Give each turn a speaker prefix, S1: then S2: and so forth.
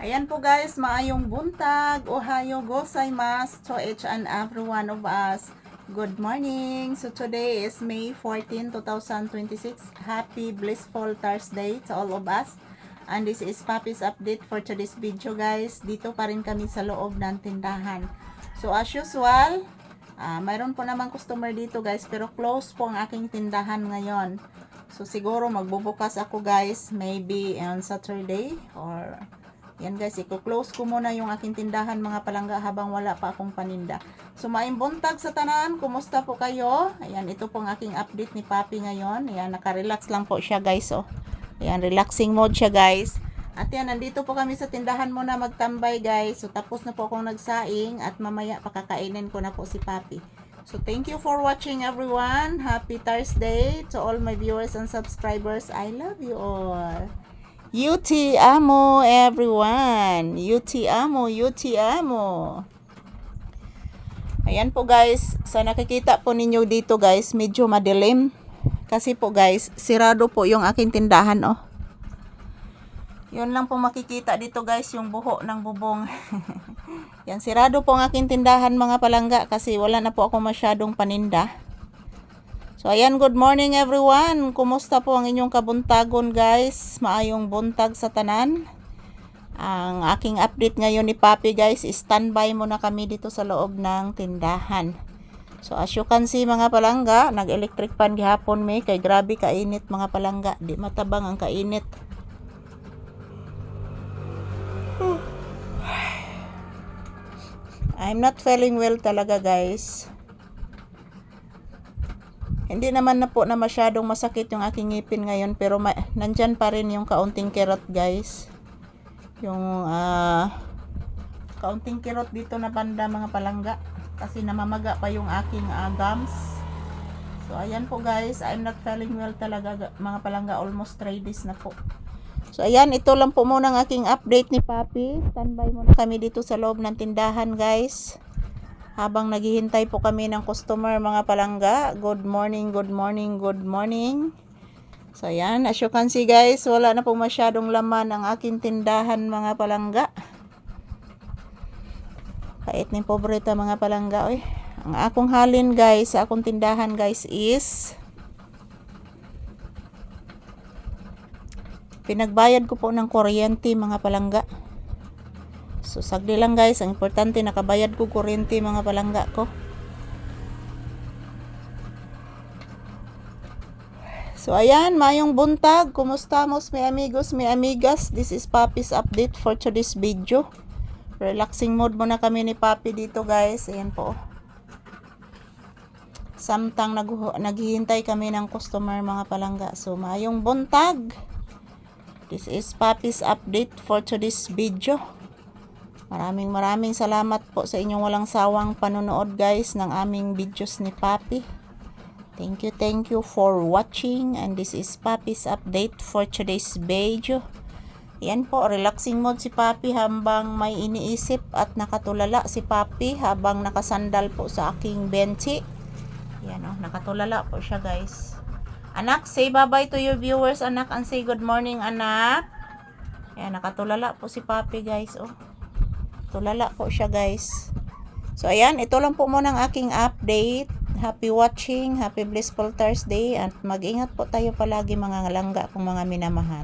S1: Ayan po guys, maayong buntag. Ohayo gozaimasu to each and every one of us. Good morning. So today is May 14, 2026. Happy blissful Thursday to all of us. And this is Papi's update for today's video guys. Dito pa rin kami sa loob ng tindahan. So as usual, mayroon po namang customer dito guys, pero close po ang aking tindahan ngayon. So siguro magbubukas ako guys, maybe on Saturday or yan guys, i-close ko muna yung aking tindahan mga palangga habang wala pa akong paninda. So maayong buntag sa tanan, kumusta po kayo? Ayan, ito pong aking update ni Papi ngayon. Ayan, naka-relax lang po siya guys. Oh. Ayan, relaxing mode siya guys. At yan, nandito po kami sa tindahan muna magtambay guys. So tapos na po akong nagsaing at mamaya pakakainin ko na po si Papi. So thank you for watching everyone. Happy Thursday to all my viewers and subscribers. I love you all. UT amo everyone. UT amo, UT amo. Ayan po guys, sa nakikita po ninyo dito guys, medyo madilim. Kasi po guys, sirado po yung aking tindahan oh. Yun lang po makikita dito guys, yung buho ng bubong. Yan, sirado po ang aking tindahan mga palangga kasi wala na po ako masyadong paninda. So ayan, good morning everyone. Kumusta po ang inyong kabuntagon guys? Maayong buntag sa tanan. Ang aking update ngayon ni Papi guys, standby muna kami dito sa loob ng tindahan. So as you can see mga palangga, nag-electric fan gihapon may kay grabe kainit mga palangga. Di matabang ang kainit. I'm not feeling well talaga guys. Hindi naman na po na masyadong masakit yung aking ngipin ngayon, pero nandyan pa rin yung kaunting kirot guys. Yung kaunting kirot dito na banda mga palangga. Kasi namamaga pa yung aking gums. So ayan po guys, I'm not feeling well talaga mga palangga, almost 3 days na po. So ayan, ito lang po muna ang aking update ni Papi. Standby muna kami dito sa loob ng tindahan guys. Habang naghihintay po kami ng customer mga palangga. Good morning, good morning, good morning. So ayan, as you can see guys, wala na po masyadong laman ang aking tindahan mga palangga. Kait ni pobreta mga palangga. Oy. Ang akong halin guys, sa akong tindahan guys is pinagbayad ko po ng kuryente mga palangga. So sagli lang guys, ang importante nakabayad ko kuryente mga palangga ko. So ayan, mayong buntag. Kumusta mos may amigos, may amigas? This is Papi's update for today's video. Relaxing mode muna kami ni Papi dito guys. Ayan po. Samtang naghihintay kami ng customer mga palangga. So mayong buntag. This is Papi's update for today's video. Maraming salamat po sa inyong walang sawang panonood guys ng aming videos ni Papi. Thank you for watching, and this is Papi's update for today's video. Yan po, relaxing mode si Papi habang may iniisip at nakatulala si Papi habang nakasandal po sa aking benchi. Yan oh, nakatulala po siya guys. Anak, say bye-bye to your viewers anak, and say good morning anak. Yan, nakatulala po si Papi guys oh. Tulala po siya guys. So ayan, ito lang po muna ang aking update. Happy watching, happy blissful Thursday, at mag-ingat po tayo palagi mga langga kung mga minamahal.